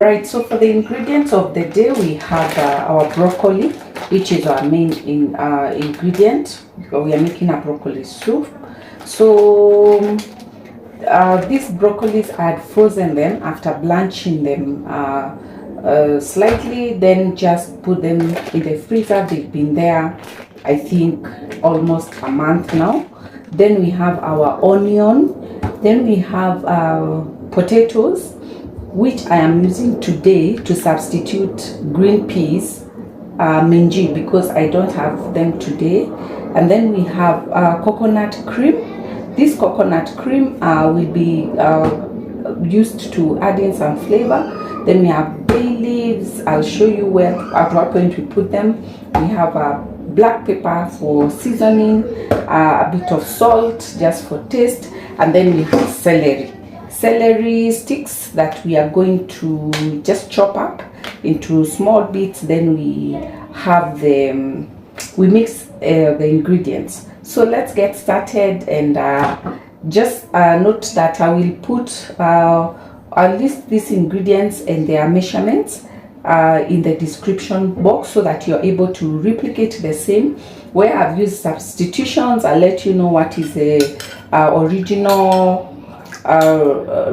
Right, so for the ingredients of the day, we have our broccoli, which is our main ingredient. We are making a broccoli soup. So these broccolis, I had frozen them after blanching them slightly, then just put them in the freezer. They've been there, I think, almost a month now. Then we have our onion, then we have potatoes, which I am using today to substitute green peas, minji, because I don't have them today. And then we have coconut cream. This coconut cream will be used to add in some flavor. Then we have bay leaves. I'll show you at what point we put them. We have black pepper for seasoning, a bit of salt just for taste, and then we have celery sticks that we are going to just chop up into small bits. Then we have we mix the ingredients. So let's get started, and just note that I will put I'll list these ingredients and their measurements in the description box, so that you're able to replicate the same. Where I've used substitutions, I'll let you know what is the original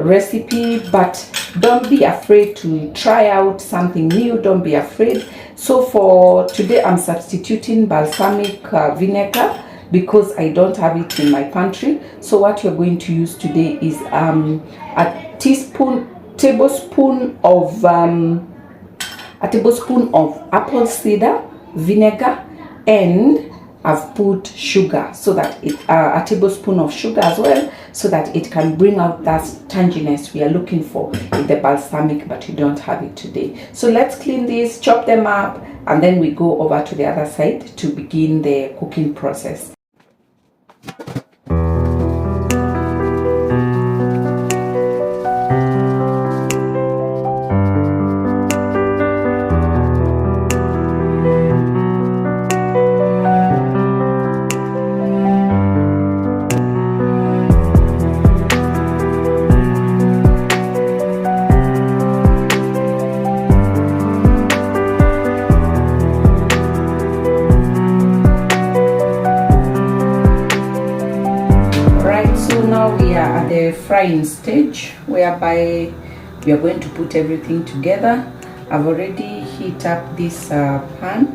recipe, but don't be afraid to try out something new. Don't be afraid. So for today, I'm substituting balsamic vinegar because I don't have it in my pantry. So what you're going to use today is a tablespoon of apple cider vinegar, and I've put sugar, so that a tablespoon of sugar as well, so that it can bring out that tanginess we are looking for in the balsamic, but you don't have it today. So let's clean these, chop them up, and then we go over to the other side to begin the cooking process. The frying stage, whereby we are going to put everything together. I've already heat up this pan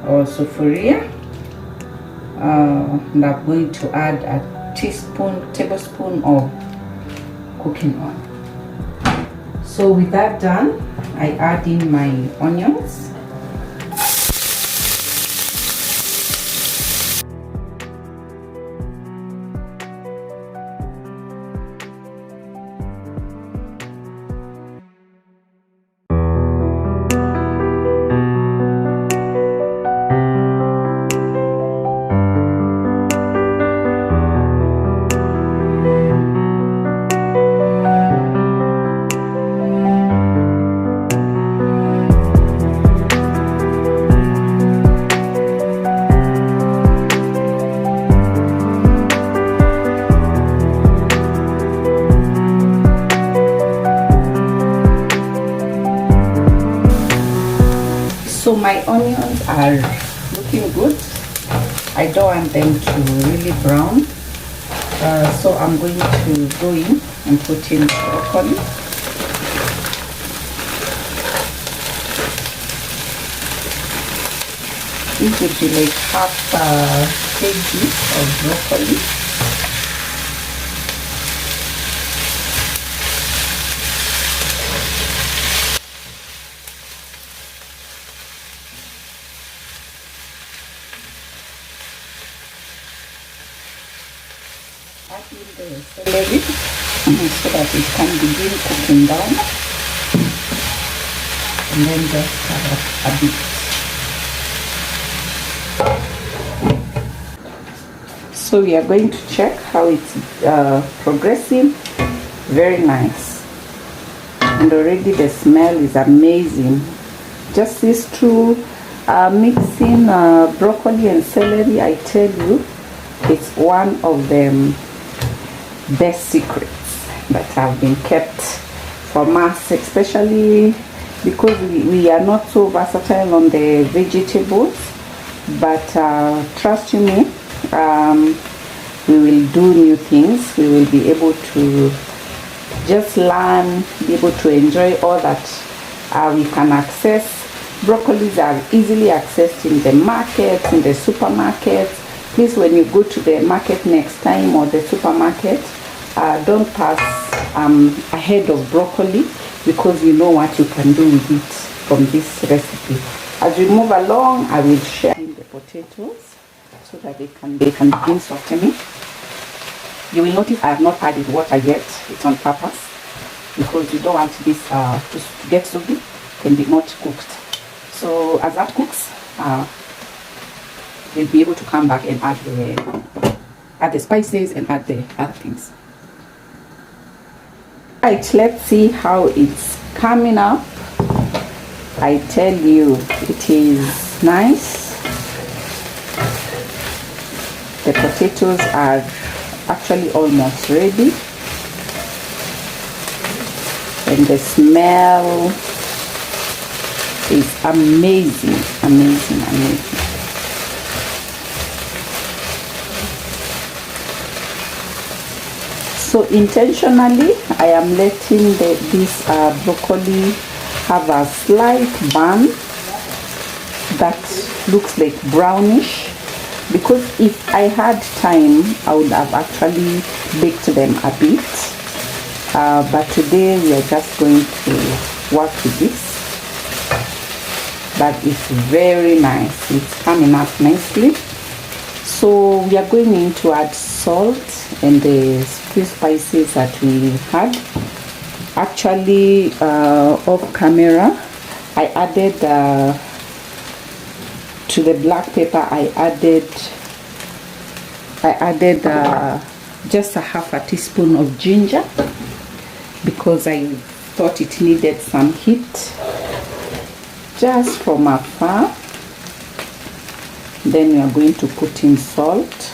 or sufuria, and I'm going to add a tablespoon of cooking oil. So with that done, I add in my onions. So my onions are looking good. I don't want them to really brown. So I'm going to go in and put in broccoli. This would be like half a kg of broccoli. Add in the celery so that it can begin cooking down, and then just cover a bit. So we are going to check how it's progressing. Very nice, and already the smell is amazing. Just these two mixing broccoli and celery, I tell you, it's one of the best secrets that have been kept from us, especially because we are not so versatile on the vegetables. But trust you me, we will do new things. We will be able to just learn, be able to enjoy all that we can access. Broccolis are easily accessed in the markets, in the supermarkets. Please, when you go to the market next time or the supermarket, don't pass ahead of broccoli, because you know what you can do with it from this recipe. As we move along, I will share the potatoes so that they can begin softening. You will notice I have not added water yet. It's on purpose, because you don't want this to get soggy and be not cooked. So as that cooks, we'll be able to come back and add the spices and add the other things. Right, let's see how it's coming up. I tell you, it is nice. The potatoes are actually almost ready, and the smell is amazing, amazing, amazing. So intentionally, I am letting this broccoli have a slight burn that looks like brownish, because if I had time, I would have actually baked them a bit. But today we are just going to work with this. But it's very nice. It's coming up nicely. So we are going to add salt and the few spices that we had. Actually, off camera, I added to the black pepper. I added just a half a teaspoon of ginger, because I thought it needed some heat just from afar. Then we are going to put in salt.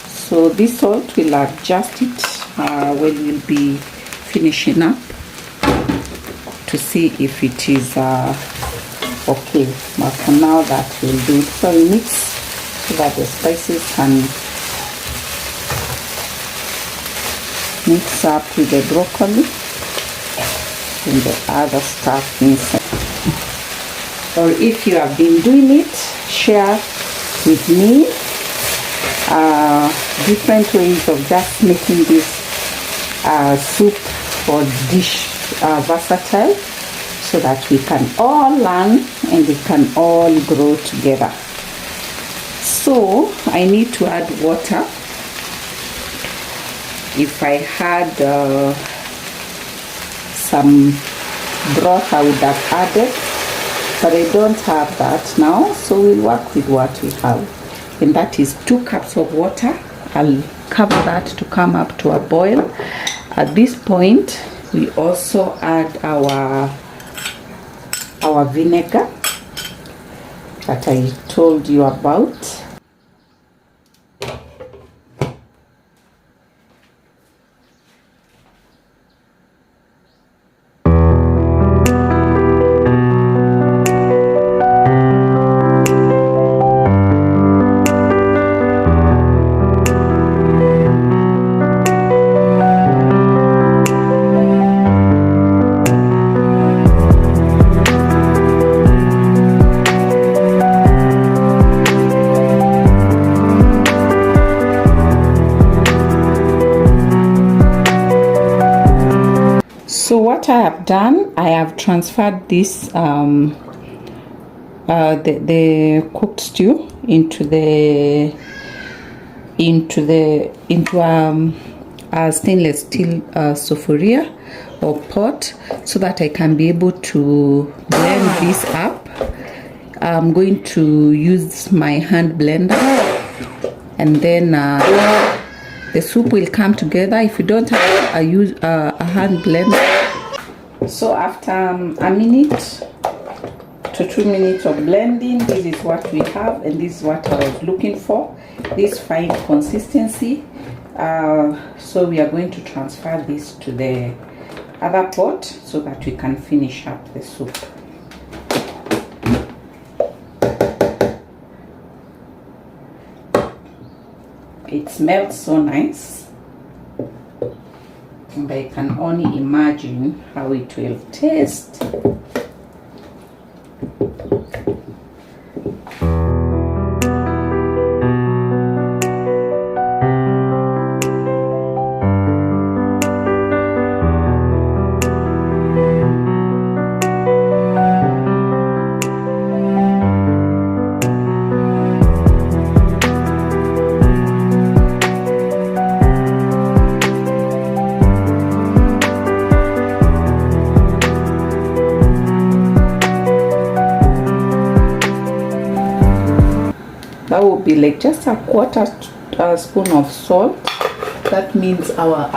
So this salt will adjust it when we'll be finishing up to see if it is okay. But for now, that will do it. So we mix so that the spices can mix up with the broccoli and the other stuff inside. Or if you have been doing it, share with me different ways of just making this soup or dish versatile, so that we can all learn and we can all grow together. So I need to add water. If I had some broth, I would have added, but I don't have that now, so we'll work with what we have, and that is 2 cups of water. I'll cover that to come up to a boil. At this point, we also add our vinegar that I told you about. So what I have done, I have transferred this the cooked stew into a stainless steel sufuria or pot, so that I can be able to blend this up. I'm going to use my hand blender, and then the soup will come together. If you don't have a hand blender, so after a minute to 2 minutes of blending, this is what we have, and this is what I was looking for, this fine consistency. So we are going to transfer this to the other pot so that we can finish up the soup. It smells so nice, and I can only imagine how it will taste. That will be like just a quarter spoon of salt. That means our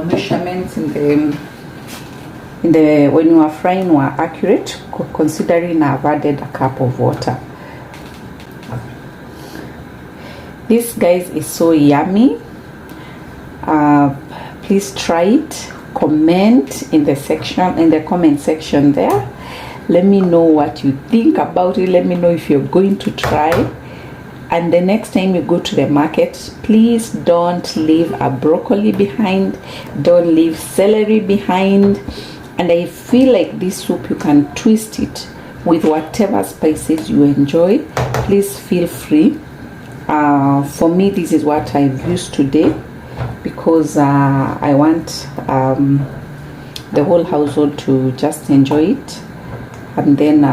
measurements in the when you are frying were accurate, considering I've added a cup of water. This, guys, is so yummy. Please try it. Comment in the comment section there. Let me know what you think about it. Let me know if you're going to try. And the next time you go to the market, please don't leave a broccoli behind, don't leave celery behind. And I feel like this soup, you can twist it with whatever spices you enjoy. Please feel free. For me, this is what I've used today, because I want the whole household to just enjoy it. And then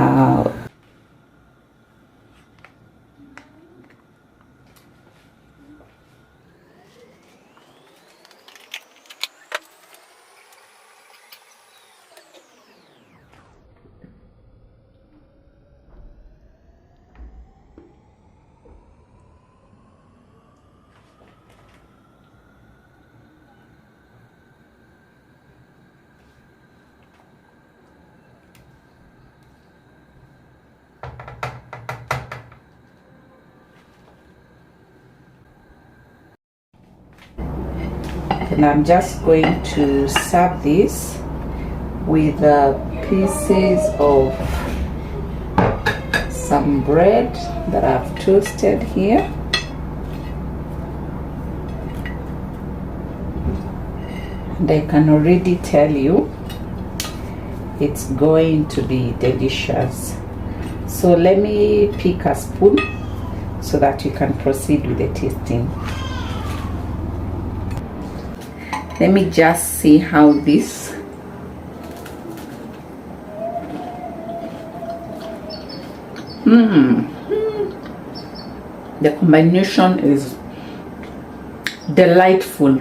and I'm just going to serve this with pieces of some bread that I've toasted here. And I can already tell you it's going to be delicious. So let me pick a spoon so that you can proceed with the tasting. Let me just see how this the combination is delightful.